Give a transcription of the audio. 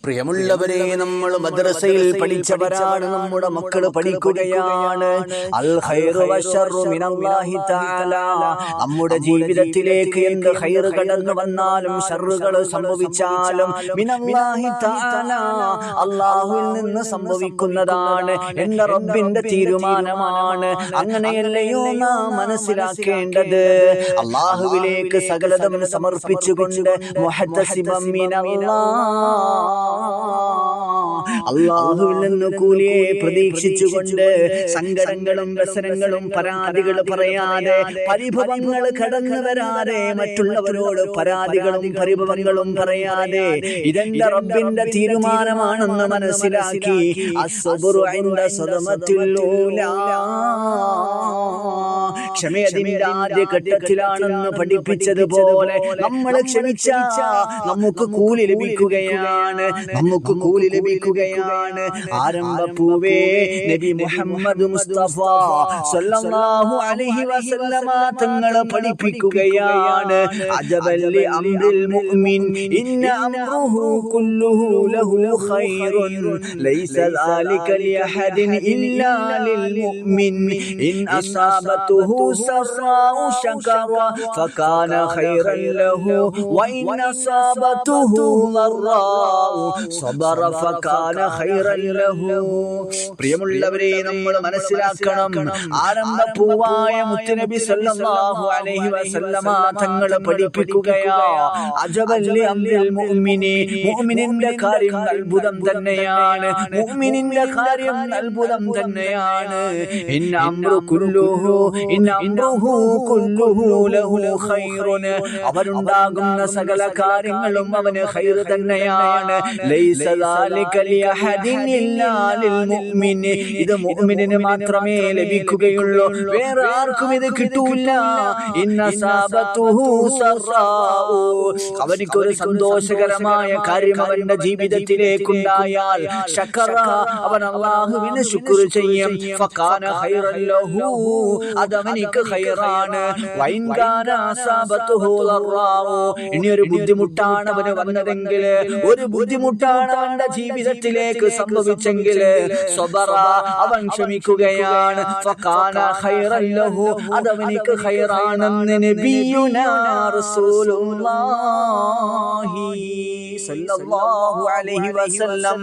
പ്രിയമുള്ളവരെ, നമ്മൾ മദ്രസയിൽ പഠിച്ചവരാണ്, നമ്മുടെ മക്കൾ പഠിക്കുകയാണ്. അൽ ഖൈറു വശർറു മിനല്ലാഹി തആല. നമ്മുടെ ജീവിതത്തിലേക്ക് എന്ത് ഖൈർ കടന്നു വന്നാലും ഷർറുകൾ സംഭവിച്ചാലും മിനല്ലാഹി തആല, അല്ലാഹുവിൽ നിന്ന് സംഭവിക്കുന്നതാണ്, എന്റെ റബ്ബിന്റെ തീരുമാനമാണ്. അങ്ങനെയല്ലയോ നാം മനസ്സിലാക്കേണ്ടത്? അല്ലാഹുവിലേക്ക് സകലതും സമർപ്പിച്ചുകൊണ്ട് മുഹത്തസിബൻ മിനല്ലാഹ്, അല്ലാഹുവിൽ നിന്ന് കൂലിയെ പ്രതീക്ഷിച്ചുകൊണ്ട് സങ്കടങ്ങളും വ്യസനങ്ങളും പരാതികൾ പറയാതെ, പരിഭവങ്ങൾ കടന്നു വരാതെ, മറ്റുള്ളവരോട് പരാതികളും പരിഭവങ്ങളും പറയാതെ, ഇതെന്റെ റബ്ബിന്റെ തീരുമാനമാണെന്ന് മനസ്സിലാക്കി അസ്സബ്റു ഇൻദ സദമത്തിൽ ഊലാ, ക്ഷമയതിന്റെ ആദ്യ ഘട്ടത്തിലാണെന്ന് പഠിപ്പിച്ചതുപോലെ നമ്മൾ ക്ഷമിച്ചാൽ നമുക്ക് കൂലി ലഭിക്കുകയാണ്, നമുക്ക് കൂലി ലഭിക്കുകയാണ്. ആരംഭപ്പൂവേ നബി മുഹമ്മദ് മുസ്തഫ സല്ലല്ലാഹു അലൈഹി വസല്ലമ തങ്ങൾ പഠിപ്പിക്കുകയാണ്. അജബല്ലി അംറിൽ മുഅ്മിൻ ഇന്ന അംറുഹു കുല്ലുഹു ലഹു ഖൈറുൻ ലൈസ ദാലിക ലിഅഹദിൻ ഇല്ലാ ലിൽ മുഅ്മിൻ ഇൻ അസാബതുഹു സറാഉ ശകറ ഫകാന ഖൈറൻ ലഹു വഇൻ അസാബതുഹു ളറാഉ സബറ ഫകാന ഖൈറൻ ലഹു. പ്രിയമുള്ളവരെ, നമ്മൾ മനസ്സിലാക്കണം, ആരംഭപ്പൂവായ മുത്തുനബി സല്ലല്ലാഹു അലൈഹി വസല്ലമ തങ്ങൾ പഠിപ്പിക്കുകയാ, അജബല്ലി അംറിൽ മുഅ്മിനി, മുഅ്മിനിന്റെ കാര്യം അത്ഭുതം തന്നെയാണ്, മുഅ്മിനിന്റെ കാര്യം അത്ഭുതം തന്നെയാണ്. ഇന്ന അംറു കുല്ലുഹു അംറുഹു കുല്ലുഹു ലഹു ഖൈറുൻ, അവനുണ്ടാകുന്ന സകല കാര്യങ്ങളും അവന് ഖൈർ തന്നെയാണ്. ലൈസ ദാലിക ലിഅഹദിൻ ഇല്ലാ ലിൽ മുഅ്മിൻ, ഇത് മുഅ്മിനിന് മാത്രമേ ലഭിക്കുകയുള്ളൂ, വേറെ ആർക്കും ഇത് കിട്ടൂല. ഇന്ന സാബതുഹു സറാഉ, അവനിക്കൊരു സന്തോഷകരമായ കാര്യം അവന്റെ ജീവിതത്തിലേക്കുണ്ടായാൽ ശകറ, അവൻ അല്ലാഹുവിനെ ശുക്ർ ചെയ്യും. ഫകാന ഖൈറൻ ലഹു, അതവനിക്ക് ഖൈറാണ്. വൈൻ കാന അസാബതുഹു ളറാഉ, ഇനി ഒരു ബുദ്ധിമുട്ടാണ് അവന് വന്നതെങ്കിൽ, ഒരു ബുദ്ധിമുട്ടാണ് അവന്റെ ജീവിതത്തിലേക്ക് സംഭവിച്ചെങ്കിൽ, സബറ, അവൻ ക്ഷമിക്കുകയാണ്. ഫകാന ഖൈറൻ ലഹു, അതവനിക്ക് ഖൈറാണെന്ന് നബിയുനാ റസൂലുള്ളാഹി സ്വല്ലല്ലാഹു അലൈഹി വസല്ലം